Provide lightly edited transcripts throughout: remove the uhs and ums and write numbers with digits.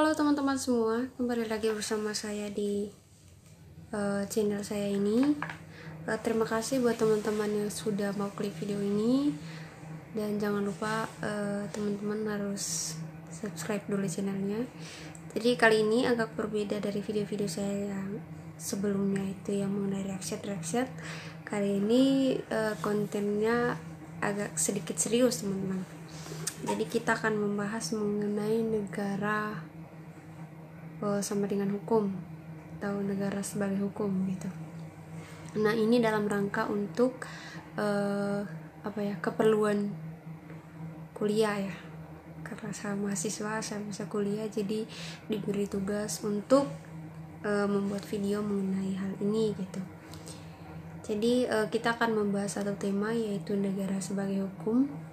Halo teman-teman semua, kembali lagi bersama saya di channel saya ini. Terima kasih buat teman-teman yang sudah mau klik video ini, dan jangan lupa teman-teman harus subscribe dulu channelnya. Jadi kali ini agak berbeda dari video-video saya yang sebelumnya itu yang mengenai reaction. Kali ini kontennya agak sedikit serius teman-teman. Jadi kita akan membahas mengenai negara sama dengan hukum atau negara sebagai hukum gitu. Nah ini dalam rangka untuk keperluan kuliah ya, karena saya mahasiswa, saya bisa kuliah, jadi diberi tugas untuk membuat video mengenai hal ini gitu. Jadi kita akan membahas satu tema, yaitu negara sebagai hukum.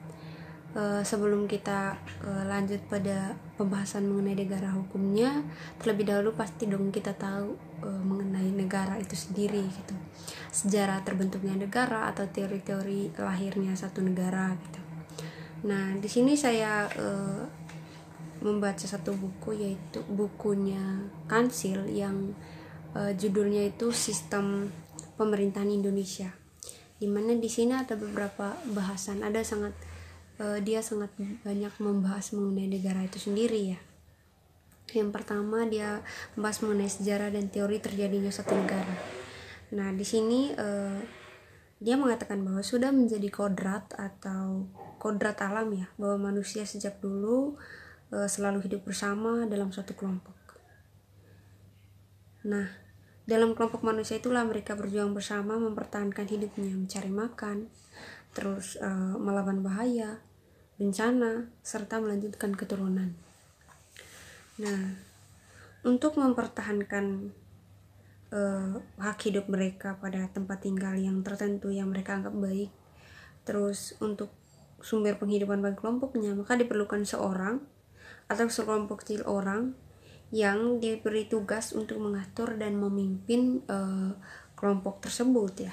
Sebelum kita lanjut pada pembahasan mengenai negara hukumnya, terlebih dahulu pasti dong kita tahu mengenai negara itu sendiri gitu, sejarah terbentuknya negara atau teori-teori lahirnya satu negara gitu. Nah di sini saya membaca satu buku, yaitu bukunya Kansil yang judulnya itu Sistem Pemerintahan Indonesia, dimana di sini ada beberapa bahasan, dia sangat banyak membahas mengenai negara itu sendiri ya. Yang pertama dia membahas mengenai sejarah dan teori terjadinya satu negara. Nah di sini dia mengatakan bahwa sudah menjadi kodrat atau kodrat alam ya, bahwa manusia sejak dulu selalu hidup bersama dalam suatu kelompok. Nah dalam kelompok manusia itulah mereka berjuang bersama mempertahankan hidupnya, mencari makan, terus melawan bahaya, bencana, serta melanjutkan keturunan. Nah, untuk mempertahankan hak hidup mereka pada tempat tinggal yang tertentu yang mereka anggap baik, terus untuk sumber penghidupan bagi kelompoknya, maka diperlukan seorang atau sekelompok kecil orang yang diberi tugas untuk mengatur dan memimpin kelompok tersebut ya.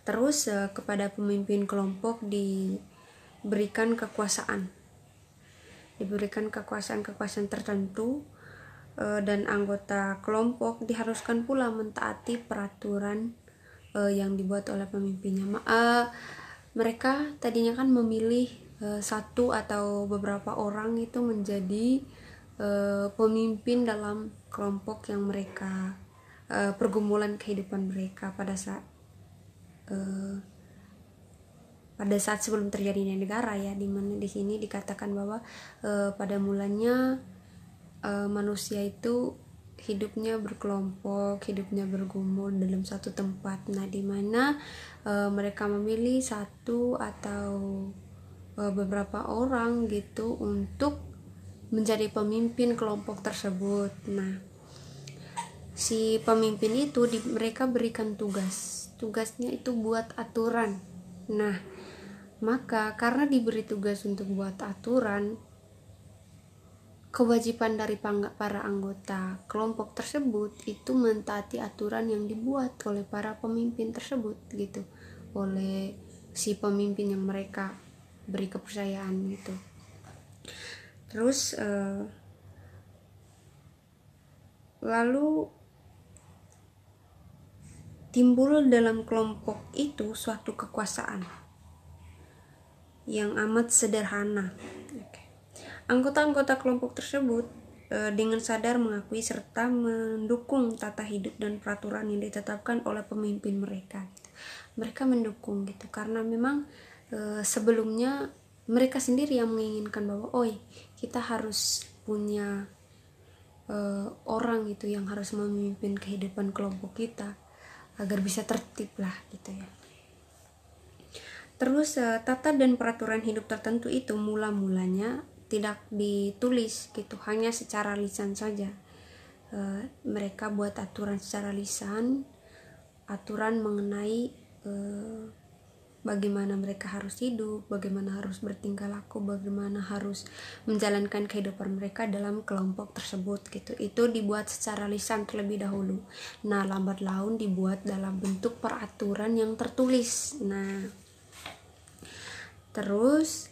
Terus kepada pemimpin kelompok diberikan kekuasaan tertentu, dan anggota kelompok diharuskan pula mentaati peraturan yang dibuat oleh pemimpinnya. Mereka tadinya kan memilih satu atau beberapa orang itu menjadi pemimpin dalam kelompok yang mereka pergumulan kehidupan mereka pada saat sebelum terjadinya negara ya, dimana di sini dikatakan bahwa pada mulanya manusia itu hidupnya berkelompok, hidupnya bergumul dalam satu tempat. Nah dimana mereka memilih satu atau beberapa orang gitu untuk menjadi pemimpin kelompok tersebut. Nah si pemimpin itu mereka berikan tugasnya itu buat aturan. Nah maka karena diberi tugas untuk buat aturan, kewajiban dari para anggota kelompok tersebut itu mentaati aturan yang dibuat oleh para pemimpin tersebut gitu, oleh si pemimpin yang mereka beri kepercayaan gitu. Terus lalu timbul dalam kelompok itu suatu kekuasaan yang amat sederhana. Anggota-anggota kelompok tersebut dengan sadar mengakui serta mendukung tata hidup dan peraturan yang ditetapkan oleh pemimpin mereka. Mereka mendukung gitu, karena memang sebelumnya mereka sendiri yang menginginkan bahwa kita harus punya orang gitu yang harus memimpin kehidupan kelompok kita agar bisa tertib lah gitu ya. Terus tata dan peraturan hidup tertentu itu mula-mulanya tidak ditulis gitu, hanya secara lisan saja. Mereka buat aturan secara lisan, aturan mengenai bagaimana mereka harus hidup, bagaimana harus bertingkah laku, bagaimana harus menjalankan kehidupan mereka dalam kelompok tersebut gitu. Itu dibuat secara lisan terlebih dahulu. Nah lambat laun dibuat dalam bentuk peraturan yang tertulis. Nah terus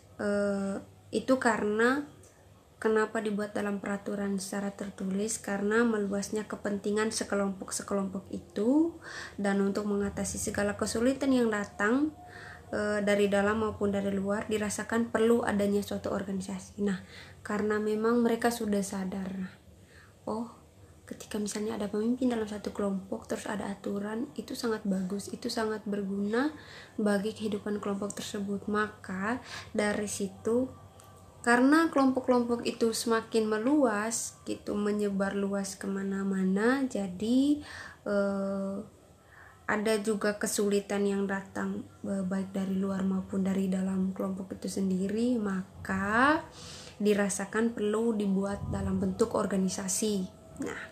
itu karena Kenapa dibuat dalam peraturan secara tertulis? Karena meluasnya kepentingan sekelompok-sekelompok itu, dan untuk mengatasi segala kesulitan yang datang dari dalam maupun dari luar, dirasakan perlu adanya suatu organisasi. Nah, karena memang mereka sudah sadar, oh, ketika misalnya ada pemimpin dalam satu kelompok terus ada aturan, itu sangat bagus, itu sangat berguna bagi kehidupan kelompok tersebut. Maka dari situ, karena kelompok-kelompok itu semakin meluas gitu, menyebar luas kemana-mana, jadi ada juga kesulitan yang datang baik dari luar maupun dari dalam kelompok itu sendiri, maka dirasakan perlu dibuat dalam bentuk organisasi. Nah,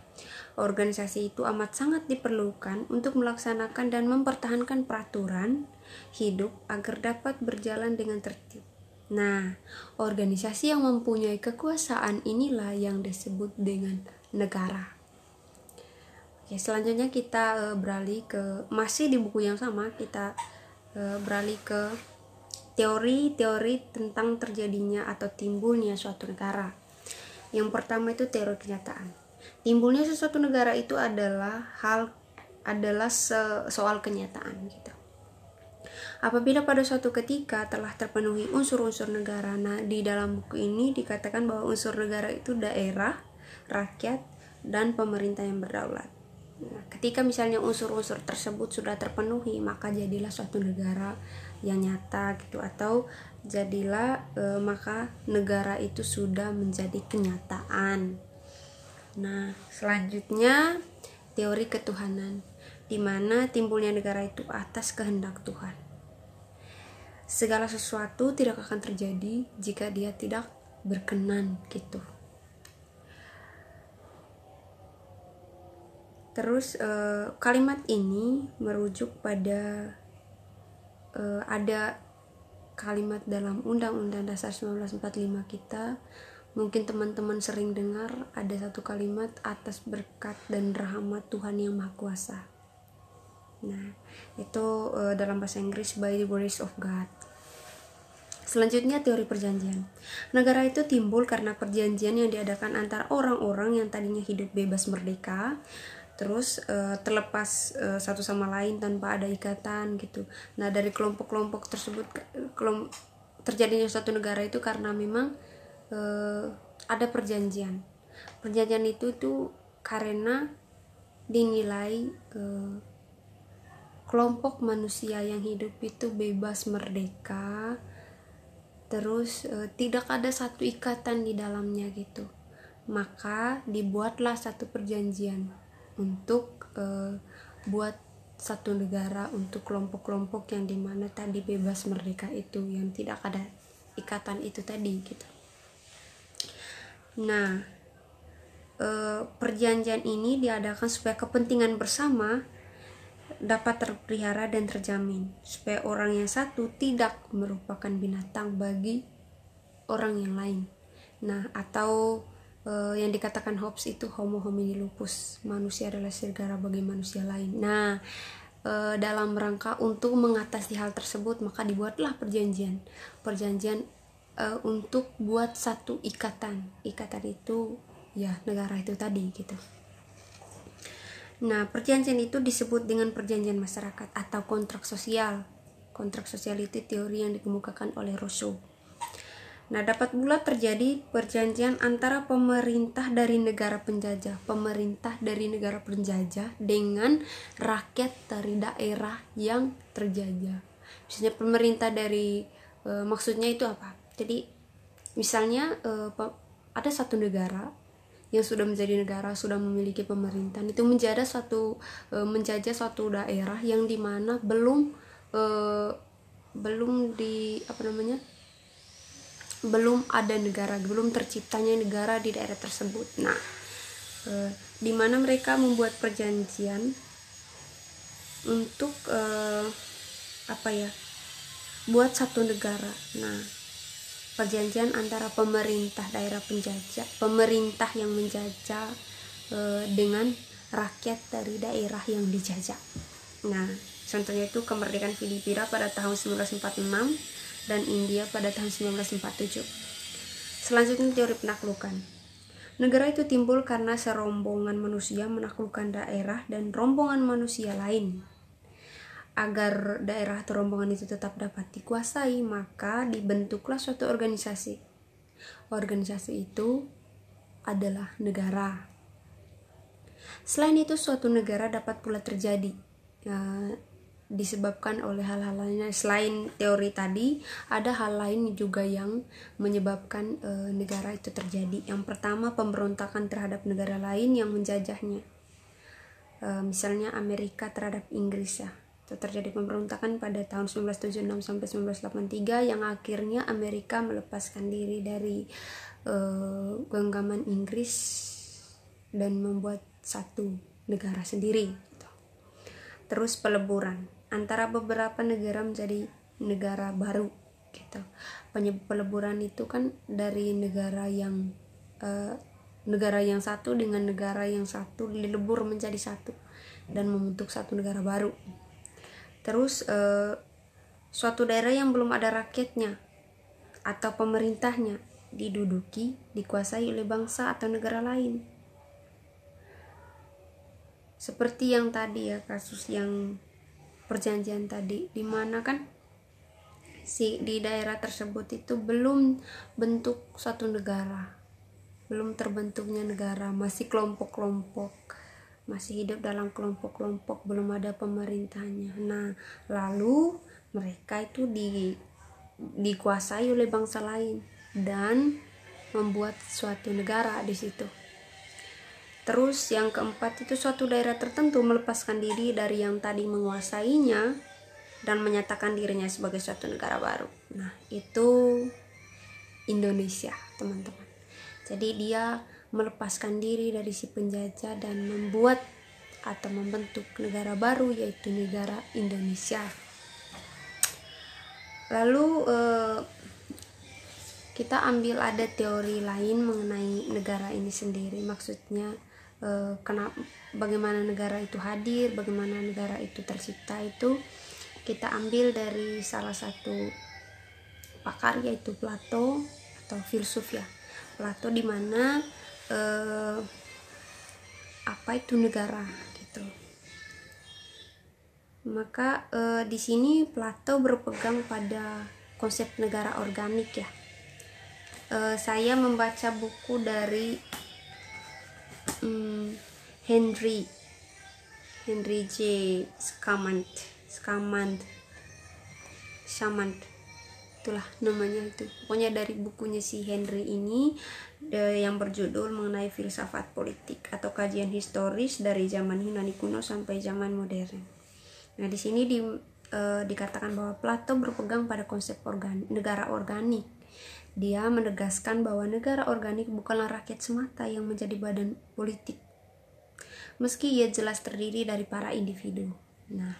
organisasi itu amat sangat diperlukan untuk melaksanakan dan mempertahankan peraturan hidup agar dapat berjalan dengan tertib. Nah, organisasi yang mempunyai kekuasaan inilah yang disebut dengan negara. Oke, selanjutnya kita beralih ke, masih di buku yang sama, kita beralih ke teori-teori tentang terjadinya atau timbulnya suatu negara. Yang pertama itu teori kenyataan. Timbulnya sesuatu negara itu adalah soal kenyataan gitu. Apabila pada suatu ketika telah terpenuhi unsur-unsur negara. Nah, di dalam buku ini dikatakan bahwa unsur negara itu daerah, rakyat, dan pemerintah yang berdaulat. Nah, ketika misalnya unsur-unsur tersebut sudah terpenuhi, maka jadilah suatu negara yang nyata gitu, atau jadilah maka negara itu sudah menjadi kenyataan. Nah, selanjutnya teori ketuhanan, di mana timbulnya negara itu atas kehendak Tuhan. Segala sesuatu tidak akan terjadi jika Dia tidak berkenan gitu. Terus kalimat ini merujuk pada ada kalimat dalam Undang-Undang Dasar 1945 kita. Mungkin teman-teman sering dengar ada satu kalimat, atas berkat dan rahmat Tuhan yang Maha Kuasa. Nah, itu dalam bahasa Inggris by the grace of God. Selanjutnya teori perjanjian. Negara itu timbul karena perjanjian yang diadakan antara orang-orang yang tadinya hidup bebas merdeka, terus terlepas satu sama lain tanpa ada ikatan gitu. Nah, dari kelompok-kelompok tersebut terjadinya suatu negara itu karena memang ada perjanjian. Perjanjian itu tuh karena dinilai kelompok manusia yang hidup itu bebas merdeka, terus tidak ada satu ikatan di dalamnya gitu. Maka dibuatlah satu perjanjian untuk buat satu negara untuk kelompok-kelompok yang dimana tadi bebas merdeka itu, yang tidak ada ikatan itu tadi gitu. Nah, perjanjian ini diadakan supaya kepentingan bersama dapat terpelihara dan terjamin, supaya orang yang satu tidak merupakan binatang bagi orang yang lain. Nah, atau yang dikatakan Hobbes itu homo homini lupus, manusia adalah serigala bagi manusia lain. Nah, dalam rangka untuk mengatasi hal tersebut, maka dibuatlah perjanjian untuk buat satu ikatan itu ya negara itu tadi gitu. Nah, perjanjian itu disebut dengan perjanjian masyarakat atau kontrak sosial. Kontrak sosial itu teori yang dikemukakan oleh Rousseau. Nah, dapat pula terjadi perjanjian antara pemerintah dari negara penjajah dengan rakyat dari daerah yang terjajah. Misalnya pemerintah dari maksudnya itu apa? Jadi misalnya ada satu negara yang sudah menjadi negara, sudah memiliki pemerintahan, itu menjajah suatu daerah yang dimana belum ada negara, belum terciptanya negara di daerah tersebut. Nah, di mana mereka membuat perjanjian untuk buat satu negara. Nah, perjanjian antara pemerintah daerah penjajah, pemerintah yang menjajah dengan rakyat dari daerah yang dijajah. Nah, contohnya itu kemerdekaan Filipina pada tahun 1946 dan India pada tahun 1947. Selanjutnya teori penaklukan. Negara itu timbul karena serombongan manusia menaklukkan daerah dan rombongan manusia lain. Agar daerah atau rombongan itu tetap dapat dikuasai, maka dibentuklah suatu organisasi. Organisasi itu adalah negara. Selain itu, suatu negara dapat pula terjadi disebabkan oleh hal-hal lainnya. Selain teori tadi, ada hal lain juga yang menyebabkan negara itu terjadi. Yang pertama, pemberontakan terhadap negara lain yang menjajahnya. Misalnya Amerika terhadap Inggris ya. Itu terjadi pemberontakan pada tahun 1976 sampai 1983 yang akhirnya Amerika melepaskan diri dari genggaman Inggris dan membuat satu negara sendiri. Terus peleburan antara beberapa negara menjadi negara baru gitu. Peleburan itu kan dari negara yang satu dengan negara yang satu dilebur menjadi satu dan membentuk satu negara baru. Terus suatu daerah yang belum ada rakyatnya atau pemerintahnya dikuasai oleh bangsa atau negara lain. Seperti yang tadi ya, kasus yang perjanjian tadi, di mana kan di daerah tersebut itu belum bentuk suatu negara, belum terbentuknya negara, masih kelompok-kelompok, masih hidup dalam kelompok-kelompok, belum ada pemerintahnya. Nah, lalu mereka itu dikuasai oleh bangsa lain dan membuat suatu negara di situ. Terus yang keempat itu suatu daerah tertentu melepaskan diri dari yang tadi menguasainya dan menyatakan dirinya sebagai suatu negara baru. Nah, itu Indonesia, teman-teman. Jadi dia melepaskan diri dari si penjajah dan membuat atau membentuk negara baru, yaitu negara Indonesia. Lalu kita ambil ada teori lain mengenai negara ini sendiri. Maksudnya bagaimana negara itu hadir, bagaimana negara itu tercipta, itu kita ambil dari salah satu pakar, yaitu Plato atau filsuf ya. Plato, di mana apa itu negara gitu. Maka di sini Plato berpegang pada konsep negara organik ya. Saya membaca buku dari Henry J. Scammond, itulah namanya itu. Pokoknya dari bukunya si Henry ini yang berjudul mengenai filsafat politik atau kajian historis dari zaman Yunani kuno sampai zaman modern. Nah, di sini dikatakan bahwa Plato berpegang pada konsep negara organik. Dia menegaskan bahwa negara organik bukanlah rakyat semata yang menjadi badan politik, meski ia jelas terdiri dari para individu. Nah,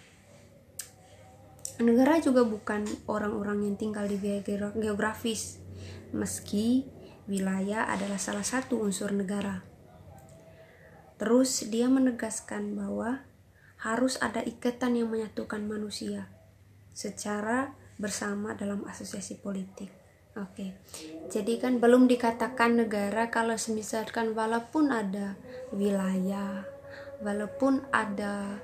negara juga bukan orang-orang yang tinggal di wilayah geografis, meski wilayah adalah salah satu unsur negara. Terus dia menegaskan bahwa harus ada ikatan yang menyatukan manusia secara bersama dalam asosiasi politik. Oke. Jadi kan belum dikatakan negara kalau misalkan walaupun ada wilayah, walaupun ada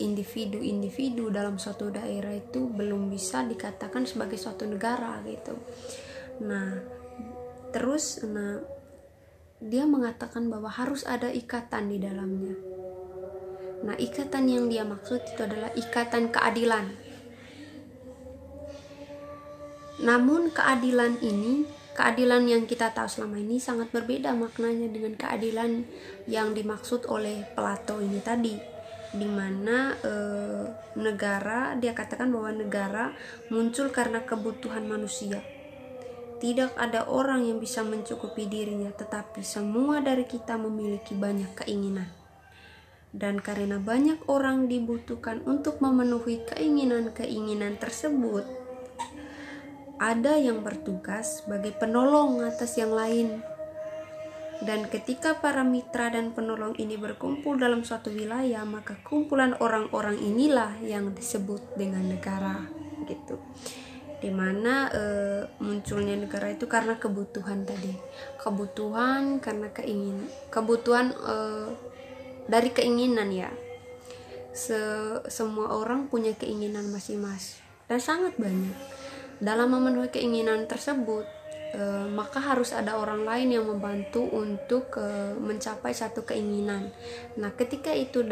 individu-individu dalam suatu daerah, itu belum bisa dikatakan sebagai suatu negara gitu. Nah, terus dia mengatakan bahwa harus ada ikatan di dalamnya. Nah, ikatan yang dia maksud itu adalah ikatan keadilan. Namun keadilan yang kita tahu selama ini sangat berbeda maknanya dengan keadilan yang dimaksud oleh Plato ini tadi, di mana negara, dia katakan bahwa negara muncul karena kebutuhan manusia. Tidak ada orang yang bisa mencukupi dirinya, tetapi semua dari kita memiliki banyak keinginan. Dan karena banyak orang dibutuhkan untuk memenuhi keinginan-keinginan tersebut, ada yang bertugas sebagai penolong atas yang lain. Dan ketika para mitra dan penolong ini berkumpul dalam suatu wilayah, maka kumpulan orang-orang inilah yang disebut dengan negara gitu. dimana munculnya negara itu karena kebutuhan tadi, kebutuhan karena kebutuhan dari keinginan ya. Semua orang punya keinginan masing-masing dan sangat banyak. Dalam memenuhi keinginan tersebut, maka harus ada orang lain yang membantu untuk mencapai satu keinginan. Nah, ketika itu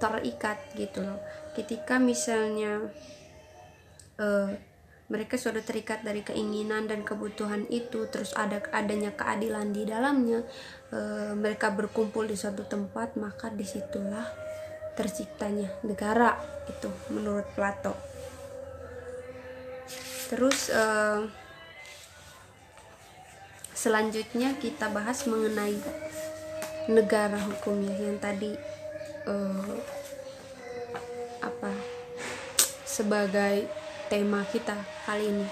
terikat gitu loh. Ketika misalnya mereka sudah terikat dari keinginan dan kebutuhan itu, terus adanya keadilan di dalamnya, mereka berkumpul di suatu tempat, maka disitulah terciptanya negara itu menurut Plato. Terus selanjutnya kita bahas mengenai negara hukumnya yang tadi sebagai tema kita kali ini.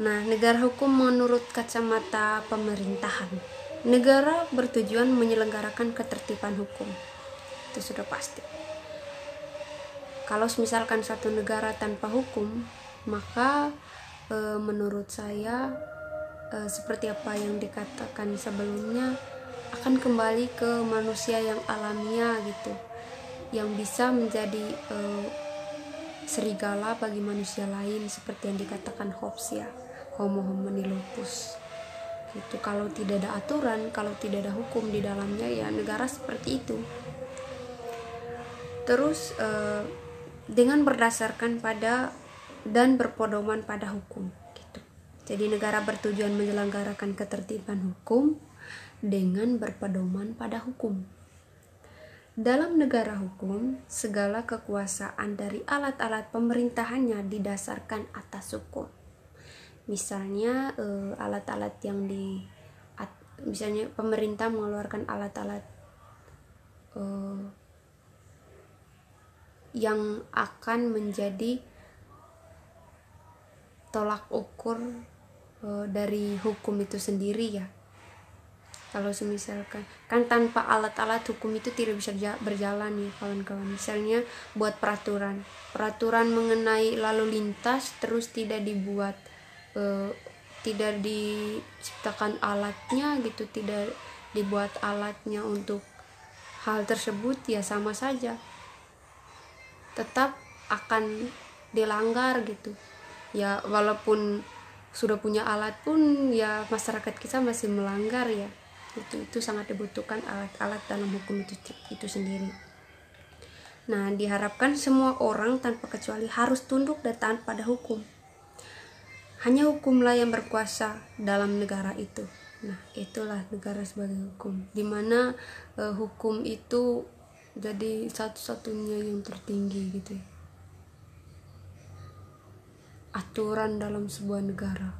Nah, negara hukum menurut kacamata pemerintahan, negara bertujuan menyelenggarakan ketertiban hukum. Itu sudah pasti. Kalau misalkan satu negara tanpa hukum, maka menurut saya seperti apa yang dikatakan sebelumnya, akan kembali ke manusia yang alamiah gitu, yang bisa menjadi serigala bagi manusia lain, seperti yang dikatakan Hobbes ya, homo homini lupus gitu. Kalau tidak ada aturan, kalau tidak ada hukum di dalamnya, ya negara seperti itu. Terus dengan berdasarkan pada dan berpedoman pada hukum gitu. Jadi negara bertujuan menyelenggarakan ketertiban hukum dengan berpedoman pada hukum. Dalam negara hukum, segala kekuasaan dari alat-alat pemerintahannya didasarkan atas hukum. Misalnya alat-alat yang misalnya pemerintah mengeluarkan alat-alat yang akan menjadi tolak ukur dari hukum itu sendiri ya. Kalau misalkan kan tanpa alat-alat hukum itu tidak bisa berjalan ya kawan-kawan. Misalnya buat peraturan mengenai lalu lintas, terus tidak dibuat tidak diciptakan alatnya gitu, tidak dibuat alatnya untuk hal tersebut, ya sama saja tetap akan dilanggar gitu ya. Walaupun sudah punya alat pun ya masyarakat kita masih melanggar ya. Itu sangat dibutuhkan alat-alat dalam hukum itu sendiri. Nah, diharapkan semua orang tanpa kecuali harus tunduk dan taat pada hukum. Hanya hukumlah yang berkuasa dalam negara itu. Nah, itulah negara sebagai hukum, dimana hukum itu jadi satu-satunya yang tertinggi gitu ya. Aturan dalam sebuah negara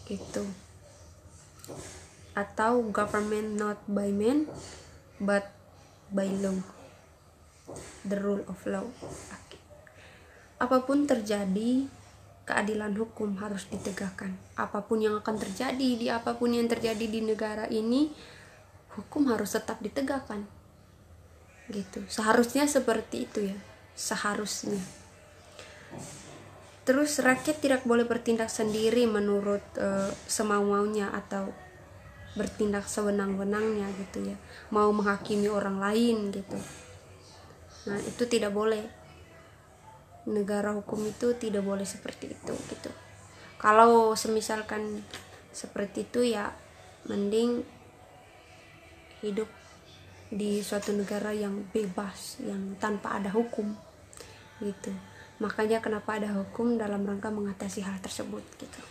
gitu. Atau government not by man but by law, the rule of law. Apapun terjadi, keadilan hukum harus ditegakkan. Apapun yang akan terjadi apapun yang terjadi di negara ini, hukum harus tetap ditegakkan gitu. Seharusnya seperti itu ya, seharusnya. Terus rakyat tidak boleh bertindak sendiri menurut semau-maunya atau bertindak sewenang-wenangnya gitu ya, mau menghakimi orang lain gitu. Nah, itu tidak boleh. Negara hukum itu tidak boleh seperti itu gitu. Kalau semisalkan seperti itu ya mending hidup di suatu negara yang bebas, yang tanpa ada hukum gitu. Makanya kenapa ada hukum dalam rangka mengatasi hal tersebut gitu.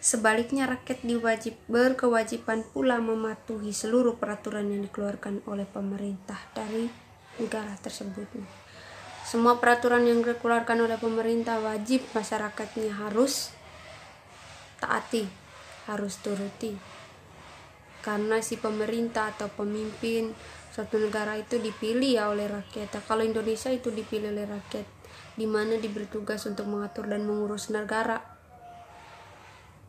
Sebaliknya, rakyat berkewajiban pula mematuhi seluruh peraturan yang dikeluarkan oleh pemerintah dari negara tersebut. Semua peraturan yang dikeluarkan oleh pemerintah wajib masyarakatnya harus taati, harus turuti. Karena si pemerintah atau pemimpin suatu negara itu dipilih ya oleh rakyat. Kalau Indonesia itu dipilih oleh rakyat, di mana diberi tugas untuk mengatur dan mengurus negara.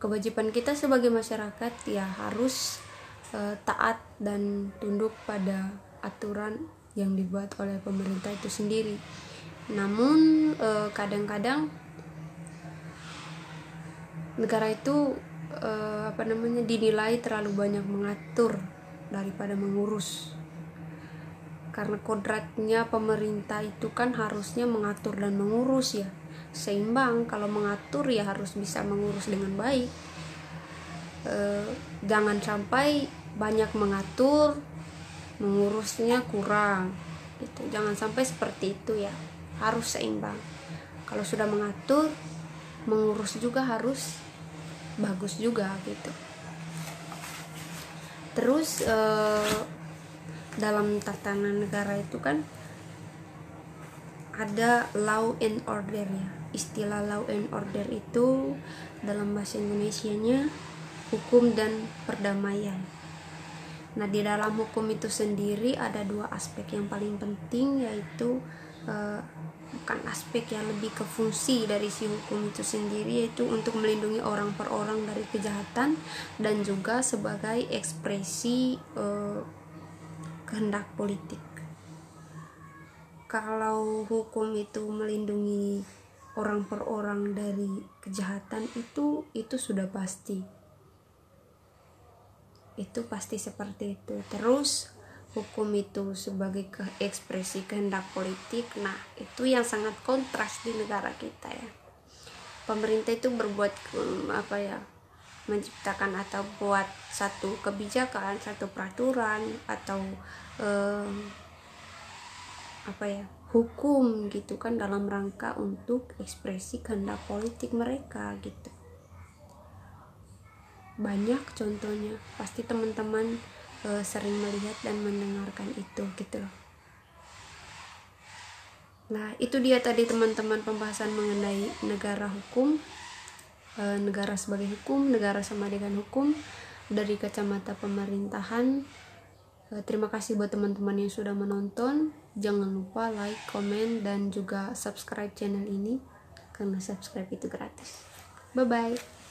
Kewajiban kita sebagai masyarakat ya harus taat dan tunduk pada aturan yang dibuat oleh pemerintah itu sendiri. Namun kadang-kadang negara itu dinilai terlalu banyak mengatur daripada mengurus. Karena kodratnya pemerintah itu kan harusnya mengatur dan mengurus ya, seimbang. Kalau mengatur ya harus bisa mengurus dengan baik. Jangan sampai banyak mengatur, mengurusnya kurang gitu. Jangan sampai seperti itu ya, harus seimbang. Kalau sudah mengatur, mengurus juga harus bagus juga gitu. Terus dalam tatanan negara itu kan ada law and order ya. Istilah law and order itu dalam bahasa Indonesianya hukum dan perdamaian. Nah, di dalam hukum itu sendiri ada dua aspek yang paling penting, yaitu bukan aspek yang lebih ke fungsi dari si hukum itu sendiri, yaitu untuk melindungi orang per orang dari kejahatan dan juga sebagai ekspresi kehendak politik. Kalau hukum itu melindungi orang per orang dari kejahatan, itu sudah pasti. Itu pasti seperti itu. Terus hukum itu sebagai ekspresi kehendak politik, nah itu yang sangat kontras di negara kita ya. Pemerintah itu berbuat menciptakan atau buat satu kebijakan, satu peraturan atau hukum gitu kan dalam rangka untuk ekspresi kehendak politik mereka gitu. Banyak contohnya, pasti teman-teman sering melihat dan mendengarkan itu gitu loh. Nah, itu dia tadi teman-teman pembahasan mengenai negara hukum, negara sebagai hukum, negara sama dengan hukum dari kacamata pemerintahan. Terima kasih buat teman-teman yang sudah menonton. Jangan lupa like, komen, dan juga subscribe channel ini, karena subscribe itu gratis. Bye bye.